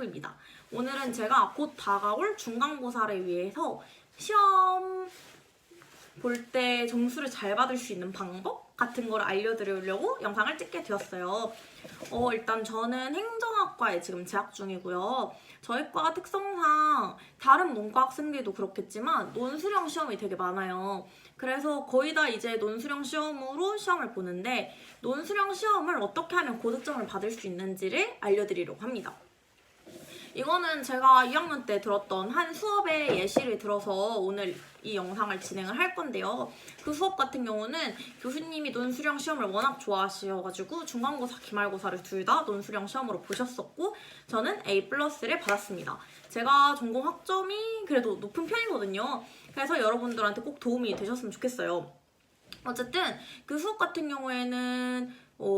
유튜브입니다. 오늘은 제가 곧 다가올 중간고사를 위해서 시험 볼 때 점수를 잘 받을 수 있는 방법 같은 걸 알려드리려고 영상을 찍게 되었어요. 일단 저는 행정학과에 지금 재학 중이고요. 저희 과 특성상 다른 문과 학생들도 그렇겠지만 논술형 시험이 되게 많아요. 그래서 거의 다 이제 논술형 시험으로 시험을 보는데 논술형 시험을 어떻게 하면 고득점을 받을 수 있는지를 알려드리려고 합니다. 이거는 제가 2학년 때 들었던 한 수업의 예시를 들어서 오늘 이 영상을 진행을 할 건데요. 그 수업 같은 경우는 교수님이 논술형 시험을 워낙 좋아하셔가지고 중간고사, 기말고사를 둘 다 논술형 시험으로 보셨었고 저는 A+를 받았습니다. 제가 전공 학점이 그래도 높은 편이거든요. 그래서 여러분들한테 꼭 도움이 되셨으면 좋겠어요. 어쨌든 그 수업 같은 경우에는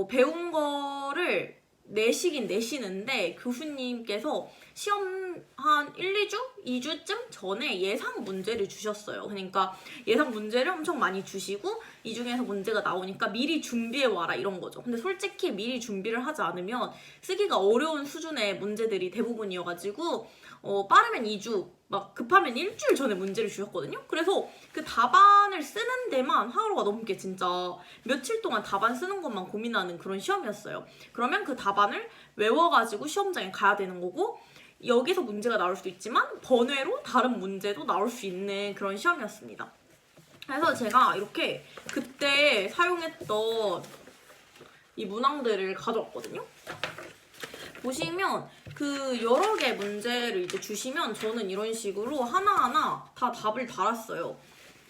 배운 거를 내시긴 내시는데 교수님께서 시험 한 1, 2주? 2주쯤 전에 예상 문제를 주셨어요. 그러니까 예상 문제를 엄청 많이 주시고 이 중에서 문제가 나오니까 미리 준비해와라 이런 거죠. 근데 솔직히 미리 준비를 하지 않으면 쓰기가 어려운 수준의 문제들이 대부분이어가지고 빠르면 2주, 막 급하면 일주일 전에 문제를 주셨거든요. 그래서 그 답안을 쓰는 데만 하루가 넘게 진짜 며칠 동안 답안 쓰는 것만 고민하는 그런 시험이었어요. 그러면 그 답안을 외워가지고 시험장에 가야 되는 거고 여기서 문제가 나올 수도 있지만 번외로 다른 문제도 나올 수 있는 그런 시험이었습니다. 그래서 제가 이렇게 그때 사용했던 이 문항들을 가져왔거든요. 보시면 그 여러 개 문제를 이제 주시면 저는 이런 식으로 하나하나 다 답을 달았어요.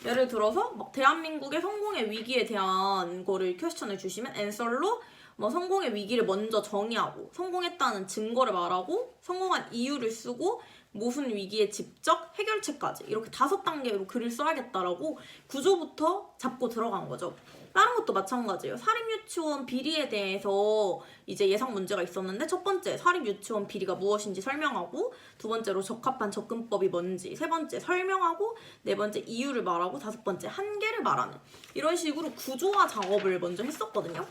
예를 들어서 막 대한민국의 성공의 위기에 대한 거를 퀘스천을 주시면 앤서로 뭐 성공의 위기를 먼저 정의하고 성공했다는 증거를 말하고 성공한 이유를 쓰고 무슨 위기의 직접 해결책까지 이렇게 5단계로 글을 써야겠다라고 구조부터 잡고 들어간 거죠. 다른 것도 마찬가지예요. 사립유치원 비리에 대해서 이제 예상 문제가 있었는데 첫 번째 사립유치원 비리가 무엇인지 설명하고 두 번째로 적합한 접근법이 뭔지 세 번째 설명하고 네 번째 이유를 말하고 다섯 번째 한계를 말하는 이런 식으로 구조화 작업을 먼저 했었거든요.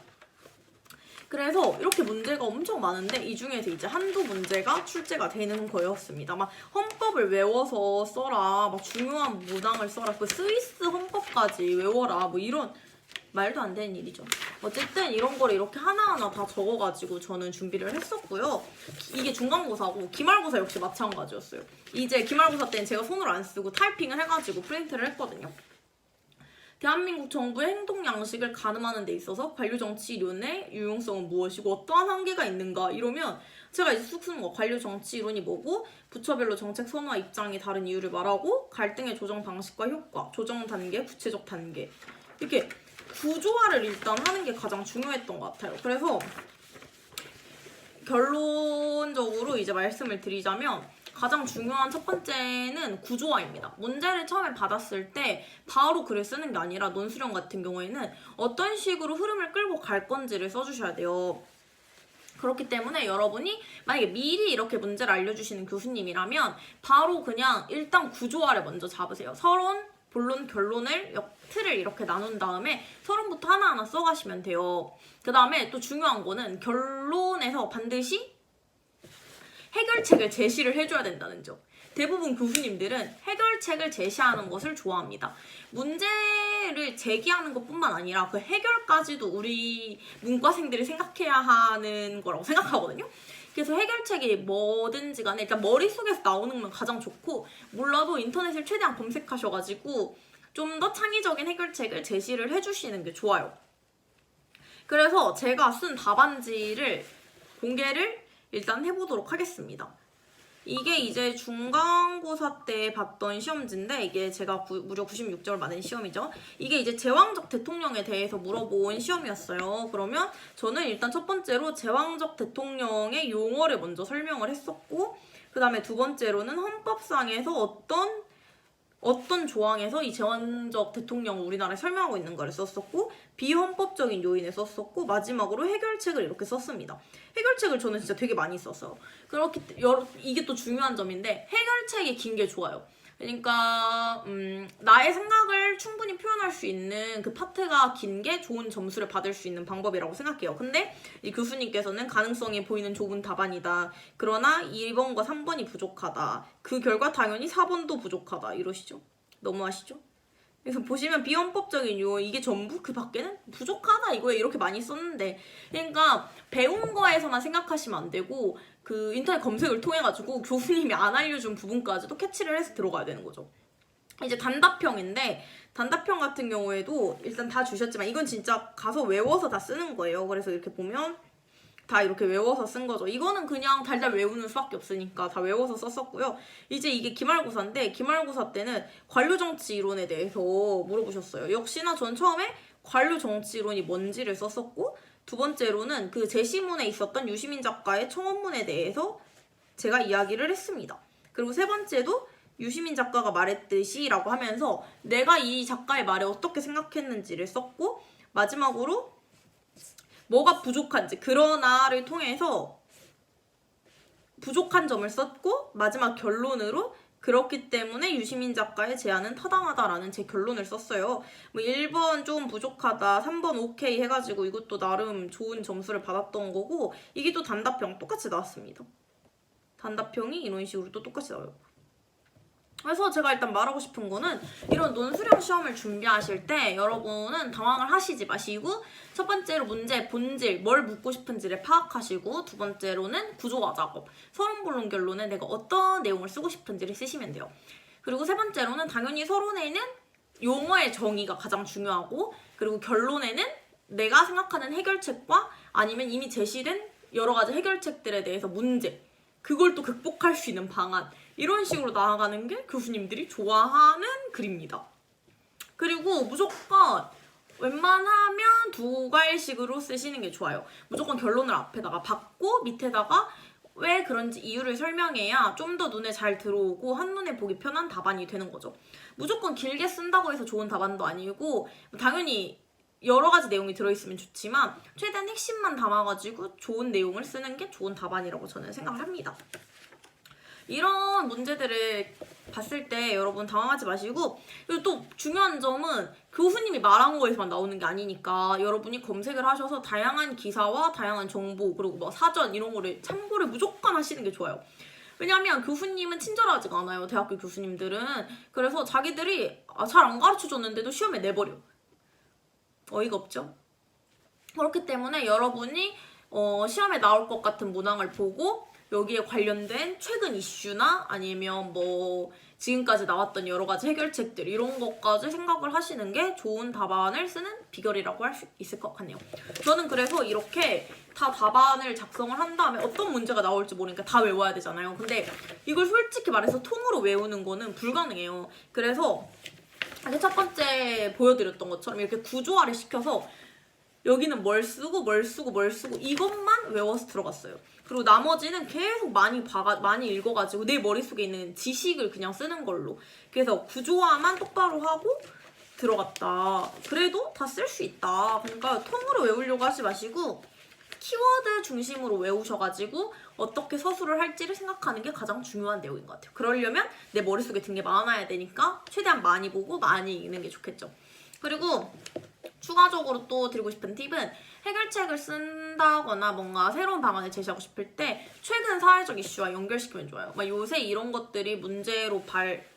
그래서 이렇게 문제가 엄청 많은데 이 중에서 이제 한두 문제가 출제가 되는 거였습니다. 막 헌법을 외워서 써라, 막 중요한 문항을 써라, 그 스위스 헌법까지 외워라, 뭐 이런 말도 안 되는 일이죠. 어쨌든 이런 거를 이렇게 하나하나 다 적어가지고 저는 준비를 했었고요. 이게 중간고사고 기말고사 역시 마찬가지였어요. 이제 기말고사 때는 제가 손으로 안 쓰고 타이핑을 해가지고 프린트를 했거든요. 대한민국 정부의 행동 양식을 가늠하는 데 있어서 관료정치 이론의 유용성은 무엇이고 어떠한 한계가 있는가 이러면 제가 이제 쑥 쓰는 거 관료정치 이론이 뭐고 부처별로 정책 선호와 입장이 다른 이유를 말하고 갈등의 조정 방식과 효과, 조정 단계, 구체적 단계 이렇게 구조화를 일단 하는 게 가장 중요했던 것 같아요. 그래서 결론적으로 이제 말씀을 드리자면 가장 중요한 첫 번째는 구조화입니다. 문제를 처음에 받았을 때 바로 글을 쓰는 게 아니라 논술형 같은 경우에는 어떤 식으로 흐름을 끌고 갈 건지를 써주셔야 돼요. 그렇기 때문에 여러분이 만약에 미리 이렇게 문제를 알려주시는 교수님이라면 바로 그냥 일단 구조화를 먼저 잡으세요. 서론, 본론, 결론을 틀을 이렇게 나눈 다음에 서론부터 하나하나 써가시면 돼요. 그 다음에 또 중요한 거는 결론에서 반드시 해결책을 제시를 해줘야 된다는 점. 대부분 교수님들은 해결책을 제시하는 것을 좋아합니다. 문제를 제기하는 것뿐만 아니라 그 해결까지도 우리 문과생들이 생각해야 하는 거라고 생각하거든요. 그래서 해결책이 뭐든지 간에 일단 머릿속에서 나오는 건 가장 좋고 몰라도 인터넷을 최대한 검색하셔가지고 좀 더 창의적인 해결책을 제시를 해주시는 게 좋아요. 그래서 제가 쓴 답안지를 공개를 일단 해보도록 하겠습니다. 이게 이제 중간고사 때 봤던 시험지인데 이게 제가 무려 96점을 맞은 시험이죠. 이게 이제 제왕적 대통령에 대해서 물어본 시험이었어요. 그러면 저는 일단 첫 번째로 제왕적 대통령의 용어를 먼저 설명을 했었고 그 다음에 두 번째로는 헌법상에서 어떤 조항에서 이 제왕적 대통령을 우리나라에 설명하고 있는 거를 썼었고 비헌법적인 요인을 썼었고 마지막으로 해결책을 이렇게 썼습니다. 해결책을 저는 진짜 되게 많이 썼어요. 이게 또 중요한 점인데 해결책이 긴 게 좋아요. 그러니까 나의 생각을 충분히 표현할 수 있는 그 파트가 긴 게 좋은 점수를 받을 수 있는 방법이라고 생각해요. 근데 이 교수님께서는 가능성이 보이는 좁은 답안이다. 그러나 2번과 3번이 부족하다. 그 결과 당연히 4번도 부족하다. 이러시죠. 너무하시죠? 그래서 보시면 비헌법적인 요원 이게 전부 그 밖에는 부족하다 이거에 이렇게 많이 썼는데, 그러니까 배운 거에서만 생각하시면 안 되고 그 인터넷 검색을 통해 가지고 교수님이 안 알려준 부분까지도 캐치를 해서 들어가야 되는 거죠. 이제 단답형인데, 단답형 같은 경우에도 일단 다 주셨지만 이건 진짜 가서 외워서 다 쓰는 거예요. 그래서 이렇게 보면 다 이렇게 외워서 쓴 거죠. 이거는 그냥 달달 외우는 수밖에 없으니까 다 외워서 썼었고요. 이제 이게 기말고사인데, 기말고사 때는 관료정치 이론에 대해서 물어보셨어요. 역시나 전 처음에 관료정치 이론이 뭔지를 썼었고, 두 번째로는 그 제시문에 있었던 유시민 작가의 청원문에 대해서 제가 이야기를 했습니다. 그리고 세 번째도 유시민 작가가 말했듯이 라고 하면서 내가 이 작가의 말에 어떻게 생각했는지를 썼고, 마지막으로 뭐가 부족한지, 그러나를 통해서 부족한 점을 썼고, 마지막 결론으로 그렇기 때문에 유시민 작가의 제안은 타당하다라는 제 결론을 썼어요. 뭐 1번 좀 부족하다, 3번 오케이 해가지고 이것도 나름 좋은 점수를 받았던 거고, 이게 또 단답형 똑같이 나왔습니다. 단답형이 이런 식으로 또 똑같이 나와요. 그래서 제가 일단 말하고 싶은 거는, 이런 논술형 시험을 준비하실 때 여러분은 당황을 하시지 마시고, 첫 번째로 문제 본질, 뭘 묻고 싶은지를 파악하시고, 두 번째로는 구조화 작업, 서론본론 결론에 내가 어떤 내용을 쓰고 싶은지를 쓰시면 돼요. 그리고 세 번째로는 당연히 서론에는 용어의 정의가 가장 중요하고, 그리고 결론에는 내가 생각하는 해결책과 아니면 이미 제시된 여러 가지 해결책들에 대해서 문제, 그걸 또 극복할 수 있는 방안, 이런 식으로 나아가는 게 교수님들이 좋아하는 글입니다. 그리고 무조건 웬만하면 두 과일식으로 쓰시는 게 좋아요. 무조건 결론을 앞에다가 받고 밑에다가 왜 그런지 이유를 설명해야 좀 더 눈에 잘 들어오고 한눈에 보기 편한 답안이 되는 거죠. 무조건 길게 쓴다고 해서 좋은 답안도 아니고, 당연히 여러 가지 내용이 들어있으면 좋지만 최대한 핵심만 담아가지고 좋은 내용을 쓰는 게 좋은 답안이라고 저는 생각을 합니다. 이런 문제들을 봤을 때 여러분 당황하지 마시고, 그리고 또 중요한 점은 교수님이 말한 거에서만 나오는 게 아니니까 여러분이 검색을 하셔서 다양한 기사와 다양한 정보, 그리고 뭐 사전 이런 거를 참고를 무조건 하시는 게 좋아요. 왜냐면 교수님은 친절하지가 않아요, 대학교 교수님들은. 그래서 자기들이 잘 안 가르쳐줬는데도 시험에 내버려. 어이가 없죠? 그렇기 때문에 여러분이 시험에 나올 것 같은 문항을 보고 여기에 관련된 최근 이슈나 아니면 뭐 지금까지 나왔던 여러 가지 해결책들, 이런 것까지 생각을 하시는 게 좋은 답안을 쓰는 비결이라고 할 수 있을 것 같네요. 저는 그래서 이렇게 다 답안을 작성을 한 다음에 어떤 문제가 나올지 모르니까 다 외워야 되잖아요. 근데 이걸 솔직히 말해서 통으로 외우는 거는 불가능해요. 그래서 첫 번째 보여드렸던 것처럼 이렇게 구조화를 시켜서 여기는 뭘 쓰고 뭘 쓰고 뭘 쓰고 이것만 외워서 들어갔어요. 그리고 나머지는 계속 많이 읽어가지고 내 머릿속에 있는 지식을 그냥 쓰는 걸로. 그래서 구조화만 똑바로 하고 들어갔다. 그래도 다 쓸 수 있다. 그러니까 통으로 외우려고 하지 마시고 키워드 중심으로 외우셔가지고 어떻게 서술을 할지를 생각하는 게 가장 중요한 내용인 것 같아요. 그러려면 내 머릿속에 든 게 많아야 되니까 최대한 많이 보고 많이 읽는 게 좋겠죠. 그리고 추가적으로 또 드리고 싶은 팁은, 해결책을 쓴다거나 뭔가 새로운 방안을 제시하고 싶을 때 최근 사회적 이슈와 연결시키면 좋아요. 막 요새 이런 것들이 문제로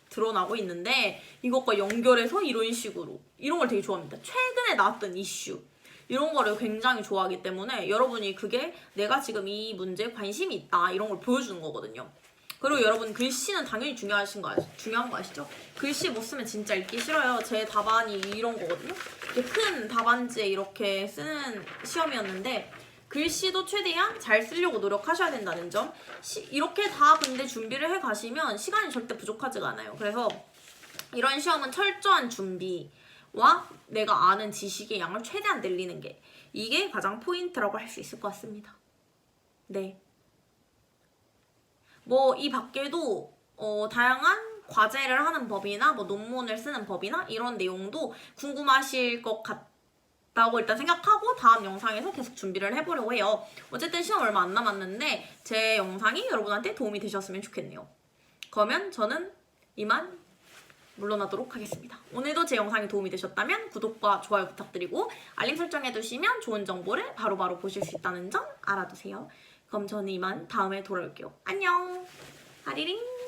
드러나고 있는데 이것과 연결해서 이런 식으로, 이런 걸 되게 좋아합니다. 최근에 나왔던 이슈, 이런 거를 굉장히 좋아하기 때문에 여러분이 그게 내가 지금 이 문제에 관심이 있다, 이런 걸 보여주는 거거든요. 그리고 여러분 글씨는 당연히 중요한 거 아시죠? 글씨 못 쓰면 진짜 읽기 싫어요. 제 답안이 이런 거거든요. 이렇게 큰 답안지에 이렇게 쓰는 시험이었는데 글씨도 최대한 잘 쓰려고 노력하셔야 된다는 점. 이렇게 다 근데 준비를 해 가시면 시간이 절대 부족하지가 않아요. 그래서 이런 시험은 철저한 준비와 내가 아는 지식의 양을 최대한 늘리는 게, 이게 가장 포인트라고 할 수 있을 것 같습니다. 네. 뭐 이 밖에도 다양한 과제를 하는 법이나 뭐 논문을 쓰는 법이나 이런 내용도 궁금하실 것 같다고 일단 생각하고 다음 영상에서 계속 준비를 해보려고 해요. 어쨌든 시험 얼마 안 남았는데 제 영상이 여러분한테 도움이 되셨으면 좋겠네요. 그러면 저는 이만 물러나도록 하겠습니다. 오늘도 제 영상이 도움이 되셨다면 구독과 좋아요 부탁드리고 알림 설정해두시면 좋은 정보를 바로바로 보실 수 있다는 점 알아두세요. 그럼 저는 이만 다음에 돌아올게요. 안녕! 아리링!